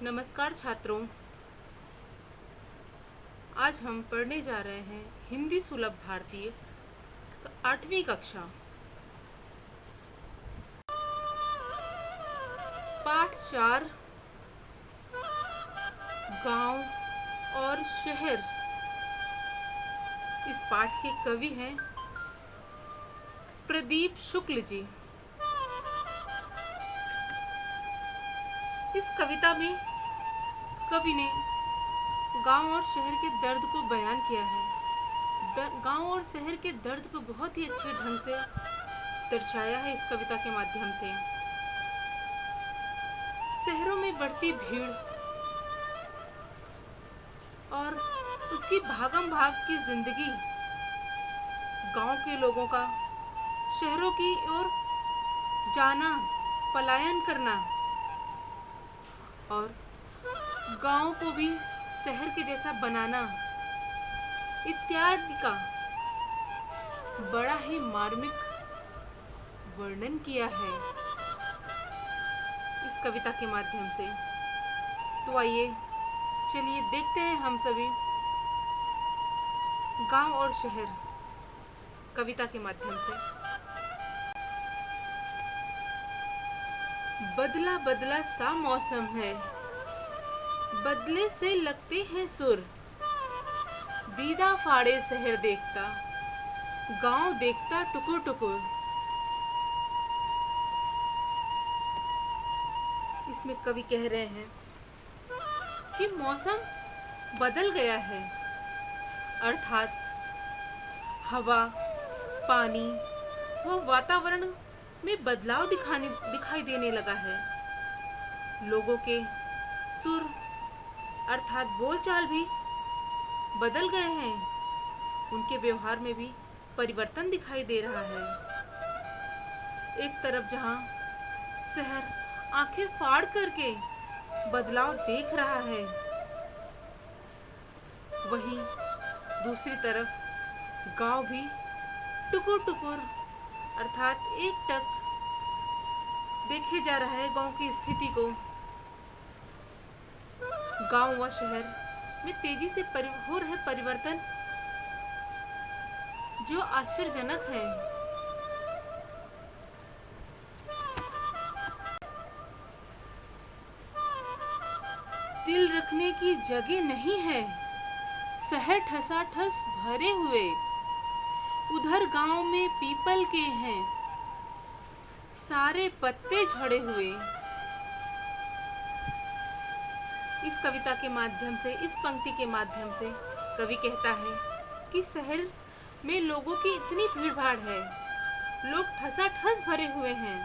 नमस्कार छात्रों। आज हम पढ़ने जा रहे हैं हिंदी सुलभ भारतीय 8वीं कक्षा पाठ 4 गांव और शहर। इस पाठ के कवि हैं प्रदीप शुक्ल जी। इस कविता में कवि ने गांव और शहर के दर्द को बयान किया है। गांव और शहर के दर्द को बहुत ही अच्छे ढंग से दर्शाया है इस कविता के माध्यम से। शहरों में बढ़ती भीड़ और उसकी भागम भाग की जिंदगी, गांव के लोगों का शहरों की ओर जाना, पलायन करना और गांव को भी शहर के जैसा बनाना इत्यादि का बड़ा ही मार्मिक वर्णन किया है इस कविता के माध्यम से। तो आइए चलिए देखते हैं हम सभी गांव और शहर कविता के माध्यम से। बदला बदला सा मौसम है, बदले से लगते हैं सुर। दीदा फाड़े शहर देखता, गांव देखता टुकुर टुकुर। इसमें कवि कह रहे हैं कि मौसम बदल गया है, अर्थात हवा, पानी व वातावरण में बदलाव दिखाई देने लगा है। लोगों के सुर अर्थात बोलचाल भी बदल गए हैं, उनके व्यवहार में भी परिवर्तन दिखाई दे रहा है। एक तरफ जहां शहर आंखें फाड़ करके बदलाव देख रहा है, वहीं दूसरी तरफ गांव भी टुकुर टुकुर अर्थात एक टक देखे जा रहा है गांव की स्थिति को। गांव व शहर में तेजी से हो रहे परिवर्तन जो आश्चर्यजनक है। दिल रखने की जगह नहीं है, शहर ठसाठस भरे हुए। उधर गांव में पीपल के हैं सारे पत्ते झड़े हुए। इस कविता के माध्यम से, इस पंक्ति के माध्यम से कवि कहता है कि शहर में लोगों की इतनी भीड़ भाड़ है, लोग ठसाठस भरे हुए हैं,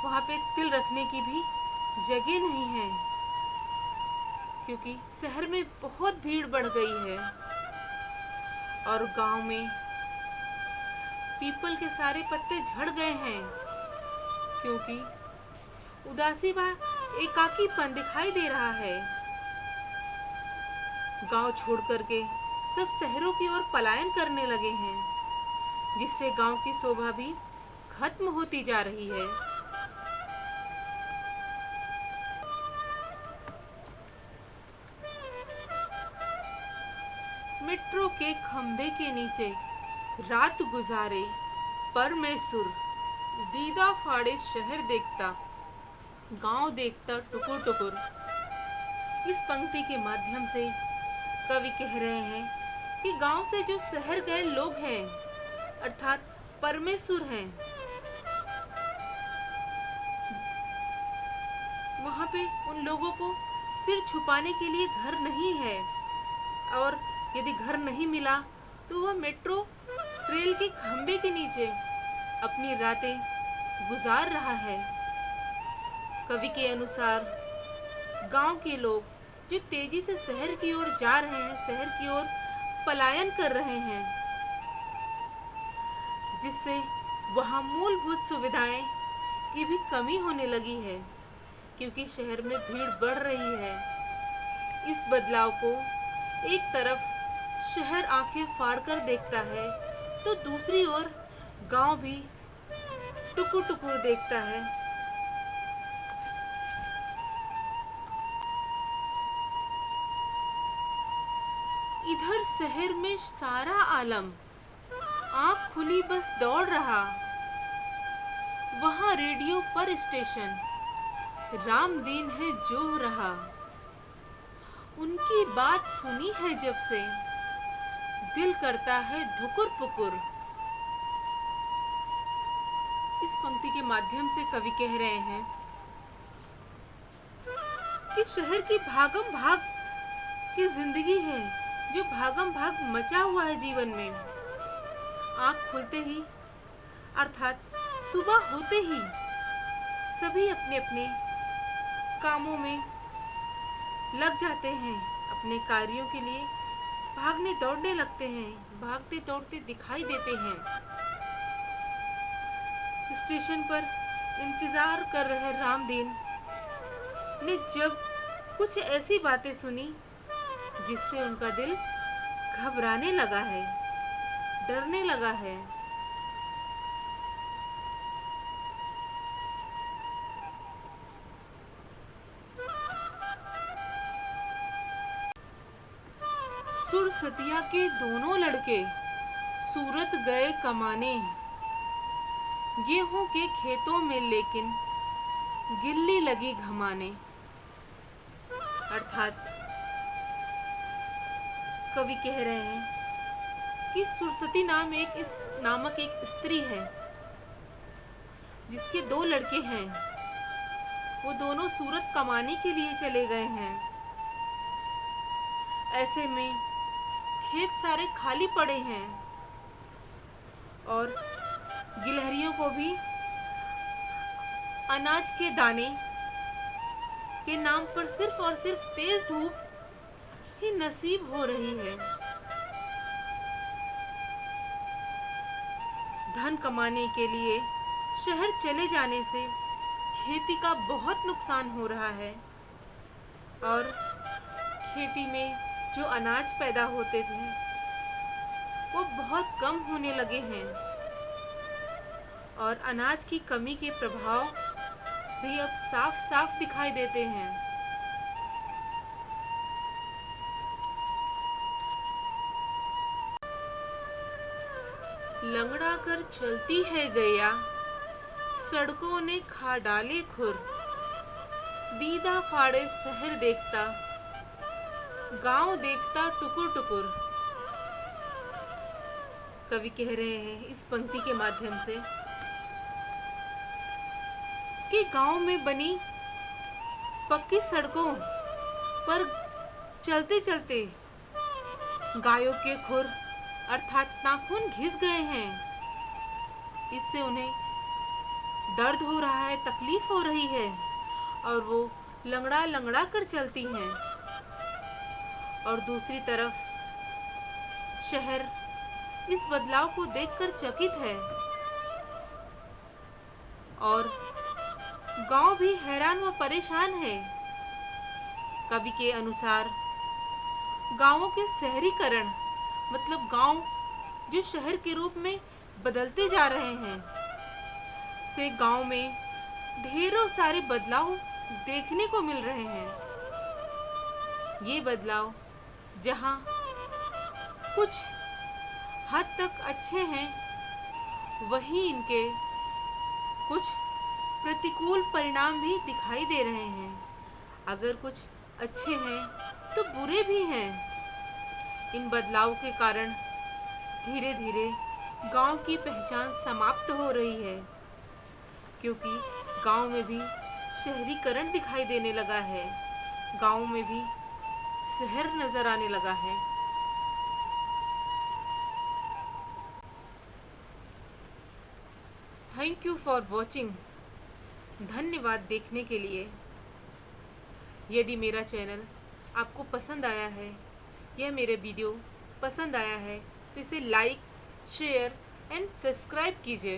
वहां पे दिल रखने की भी जगह नहीं है, क्योंकि शहर में बहुत भीड़ बढ़ गई है और गांव में पीपल के सारे पत्ते झड़ गए हैं, क्योंकि उदासी व एकाकीपन दिखाई दे रहा है। गांव छोड़ करके सब शहरों की ओर पलायन करने लगे हैं, जिससे गांव की शोभा भी खत्म होती जा रही है। मेट्रो के खंभे के नीचे रात गुजारे परमेश्वर, दीदा फाड़े शहर देखता, गांव देखता टुकुर टुकुर। इस पंक्ति के माध्यम से कवि कह रहे हैं कि गांव से जो शहर गए लोग हैं अर्थात परमेश्वर हैं, वहां पे उन लोगों को सिर छुपाने के लिए घर नहीं है, और यदि घर नहीं मिला तो वह मेट्रो रेल के खंभे के नीचे अपनी रातें गुजार रहा है। कवि के अनुसार गांव के लोग जो तेजी से शहर की ओर जा रहे हैं, शहर की ओर पलायन कर रहे हैं, जिससे वहां मूलभूत सुविधाएं की भी कमी होने लगी है, क्योंकि शहर में भीड़ बढ़ रही है। इस बदलाव को एक तरफ शहर आंखें फाड़कर देखता है तो दूसरी ओर गांव भी टुकुर टुकुर देखता है। इधर शहर में सारा आलम आँख खुली बस दौड़ रहा। वहाँ रेडियो पर स्टेशन रामदीन है जो रहा। उनकी बात सुनी है जब से दिल करता है धुकुर पुकुर। इस पंक्ति के माध्यम से कवि कह रहे हैं कि शहर की भागम भाग की जिंदगी है, जो भागम भाग मचा हुआ है जीवन में। आँख खुलते ही अर्थात सुबह होते ही सभी अपने अपने कामों में लग जाते हैं, अपने कार्यों के लिए भागने दौड़ने लगते हैं, भागते दौड़ते दिखाई देते हैं। स्टेशन पर इंतजार कर रहे रामदीन ने जब कुछ ऐसी बातें सुनी जिससे उनका दिल घबराने लगा है, डरने लगा है। सुरसतिया के दोनों लड़के सूरत गए कमाने, गेहूं के खेतों में लेकिन गिल्ली लगी घमाने। अर्थात कवि कह रहे हैं कि सुरसती नामक एक स्त्री है जिसके 2 लड़के हैं। वो दोनों सूरत कमाने के लिए चले गए हैं। ऐसे में खेत सारे खाली पड़े हैं और गिलहरियों को भी अनाज के दाने के नाम पर सिर्फ और सिर्फ तेज धूप ही नसीब हो रही है। धन कमाने के लिए शहर चले जाने से खेती का बहुत नुकसान हो रहा है और खेती में जो अनाज पैदा होते थे वो बहुत कम होने लगे हैं और अनाज की कमी के प्रभाव भी अब साफ साफ दिखाई देते हैं। लंगड़ा कर चलती है गैया, सड़कों ने खा डाले खुर। दीदा फाड़े शहर देखता, गांव देखता टुकुर टुकुर। कवि कह रहे हैं इस पंक्ति के माध्यम से कि गांव में बनी पक्की सड़कों पर चलते चलते गायों के खुर अर्थात नाखून घिस गए हैं। इससे उन्हें दर्द हो रहा है, तकलीफ हो रही है और वो लंगड़ा लंगड़ा कर चलती हैं। और दूसरी तरफ शहर इस बदलाव को देखकर चकित है और गांव भी हैरान व परेशान है। कवि के अनुसार गांवों के शहरीकरण मतलब गांव जो शहर के रूप में बदलते जा रहे हैं से गांव में ढेरों सारे बदलाव देखने को मिल रहे हैं। ये बदलाव जहां कुछ हद तक अच्छे हैं, वहीं इनके कुछ प्रतिकूल परिणाम भी दिखाई दे रहे हैं। अगर कुछ अच्छे हैं तो बुरे भी हैं। इन बदलाव के कारण धीरे धीरे गांव की पहचान समाप्त हो रही है, क्योंकि गांव में भी शहरीकरण दिखाई देने लगा है, गांव में भी शहर नजर आने लगा है। Thank you for watching. धन्यवाद देखने के लिए। यदि मेरा चैनल आपको पसंद आया है या मेरे वीडियो पसंद आया है तो इसे लाइक, शेयर एंड सब्सक्राइब कीजिए।